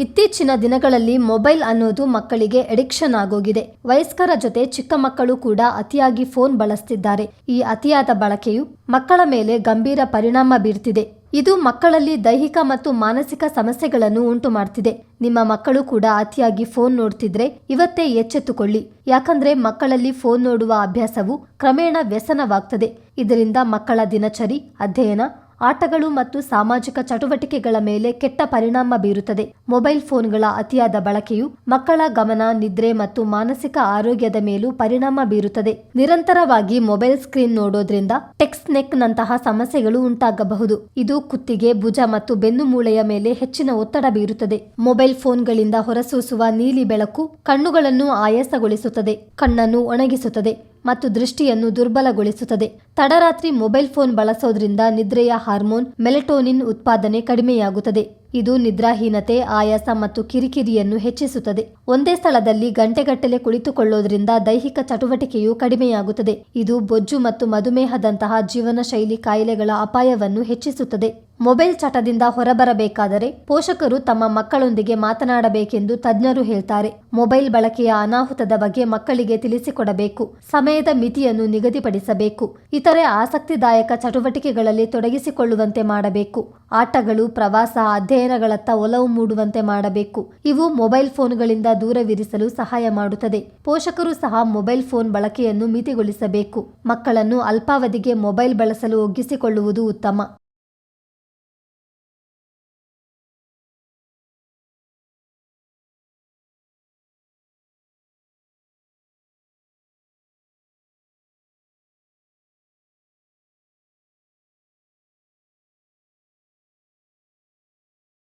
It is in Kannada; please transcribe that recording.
ಇತ್ತೀಚಿನ ದಿನಗಳಲ್ಲಿ ಮೊಬೈಲ್ ಅನ್ನೋದು ಮಕ್ಕಳಿಗೆ ಅಡಿಕ್ಷನ್ ಆಗೋಗಿದೆ. ವಯಸ್ಕರ ಜೊತೆ ಚಿಕ್ಕ ಮಕ್ಕಳು ಕೂಡ ಅತಿಯಾಗಿ ಫೋನ್ ಬಳಸ್ತಿದ್ದಾರೆ. ಈ ಅತಿಯಾದ ಬಳಕೆಯು ಮಕ್ಕಳ ಮೇಲೆ ಗಂಭೀರ ಪರಿಣಾಮ ಬೀರ್ತಿದೆ. ಇದು ಮಕ್ಕಳಲ್ಲಿ ದೈಹಿಕ ಮತ್ತು ಮಾನಸಿಕ ಸಮಸ್ಯೆಗಳನ್ನು ಉಂಟು ಮಾಡ್ತಿದೆ. ನಿಮ್ಮ ಮಕ್ಕಳು ಕೂಡ ಅತಿಯಾಗಿ ಫೋನ್ ನೋಡ್ತಿದ್ರೆ ಇವತ್ತೇ ಎಚ್ಚೆತ್ತುಕೊಳ್ಳಿ. ಯಾಕಂದ್ರೆ ಮಕ್ಕಳಲ್ಲಿ ಫೋನ್ ನೋಡುವ ಅಭ್ಯಾಸವು ಕ್ರಮೇಣ ವ್ಯಸನವಾಗ್ತದೆ. ಇದರಿಂದ ಮಕ್ಕಳ ದಿನಚರಿ, ಅಧ್ಯಯನ, ಆಟಗಳು ಮತ್ತು ಸಾಮಾಜಿಕ ಚಟುವಟಿಕೆಗಳ ಮೇಲೆ ಕೆಟ್ಟ ಪರಿಣಾಮ ಬೀರುತ್ತದೆ. ಮೊಬೈಲ್ ಫೋನ್ಗಳ ಅತಿಯಾದ ಬಳಕೆಯು ಮಕ್ಕಳ ಗಮನ, ನಿದ್ರೆ ಮತ್ತು ಮಾನಸಿಕ ಆರೋಗ್ಯದ ಮೇಲೂ ಪರಿಣಾಮ ಬೀರುತ್ತದೆ. ನಿರಂತರವಾಗಿ ಮೊಬೈಲ್ ಸ್ಕ್ರೀನ್ ನೋಡೋದ್ರಿಂದ ಟೆಕ್ಸ್ಟ್ ನೆಕ್ ನಂತಹ ಸಮಸ್ಯೆಗಳು ಉಂಟಾಗಬಹುದು. ಇದು ಕುತ್ತಿಗೆ, ಭುಜ ಮತ್ತು ಬೆನ್ನು ಮೂಳೆಯ ಮೇಲೆ ಹೆಚ್ಚಿನ ಒತ್ತಡ ಬೀರುತ್ತದೆ. ಮೊಬೈಲ್ ಫೋನ್ಗಳಿಂದ ಹೊರಸೂಸುವ ನೀಲಿ ಬೆಳಕು ಕಣ್ಣುಗಳನ್ನು ಆಯಾಸಗೊಳಿಸುತ್ತದೆ, ಕಣ್ಣನ್ನು ಒಣಗಿಸುತ್ತದೆ ಮತ್ತು ದೃಷ್ಟಿಯನ್ನು ದುರ್ಬಲಗೊಳಿಸುತ್ತದೆ. ತಡರಾತ್ರಿ ಮೊಬೈಲ್ ಫೋನ್ ಬಳಸೋದ್ರಿಂದ ನಿದ್ರೆಯ ಹಾರ್ಮೋನ್ ಮೆಲಟೋನಿನ್ ಉತ್ಪಾದನೆ ಕಡಿಮೆಯಾಗುತ್ತದೆ. ಇದು ನಿದ್ರಾಹೀನತೆ, ಆಯಾಸ ಮತ್ತು ಕಿರಿಕಿರಿಯನ್ನು ಹೆಚ್ಚಿಸುತ್ತದೆ. ಒಂದೇ ಸ್ಥಳದಲ್ಲಿ ಗಂಟೆಗಟ್ಟಲೆ ಕುಳಿತುಕೊಳ್ಳೋದ್ರಿಂದ ದೈಹಿಕ ಚಟುವಟಿಕೆಯು ಕಡಿಮೆಯಾಗುತ್ತದೆ. ಇದು ಬೊಜ್ಜು ಮತ್ತು ಮಧುಮೇಹದಂತಹ ಜೀವನ ಶೈಲಿ ಕಾಯಿಲೆಗಳ ಅಪಾಯವನ್ನು ಹೆಚ್ಚಿಸುತ್ತದೆ. ಮೊಬೈಲ್ ಚಟದಿಂದ ಹೊರಬರಬೇಕಾದರೆ ಪೋಷಕರು ತಮ್ಮ ಮಕ್ಕಳೊಂದಿಗೆ ಮಾತನಾಡಬೇಕೆಂದು ತಜ್ಞರು ಹೇಳ್ತಾರೆ. ಮೊಬೈಲ್ ಬಳಕೆಯ ಅನಾಹುತದ ಬಗ್ಗೆ ಮಕ್ಕಳಿಗೆ ತಿಳಿಸಿಕೊಡಬೇಕು. ಸಮಯದ ಮಿತಿಯನ್ನು ನಿಗದಿಪಡಿಸಬೇಕು. ಇತರೆ ಆಸಕ್ತಿದಾಯಕ ಚಟುವಟಿಕೆಗಳಲ್ಲಿ ತೊಡಗಿಸಿಕೊಳ್ಳುವಂತೆ ಮಾಡಬೇಕು. ಆಟಗಳು, ಪ್ರವಾಸ, ಅಧ್ಯಯನಗಳತ್ತ ಒಲವು ಮೂಡುವಂತೆ ಮಾಡಬೇಕು. ಇವು ಮೊಬೈಲ್ ಫೋನ್ಗಳಿಂದ ದೂರವಿರಿಸಲು ಸಹಾಯ ಮಾಡುತ್ತದೆ. ಪೋಷಕರು ಸಹ ಮೊಬೈಲ್ ಫೋನ್ ಬಳಕೆಯನ್ನು ಮಿತಿಗೊಳಿಸಬೇಕು. ಮಕ್ಕಳನ್ನು ಅಲ್ಪಾವಧಿಗೆ ಮೊಬೈಲ್ ಬಳಸಲು ಒಗ್ಗಿಸಿಕೊಳ್ಳುವುದು ಉತ್ತಮ.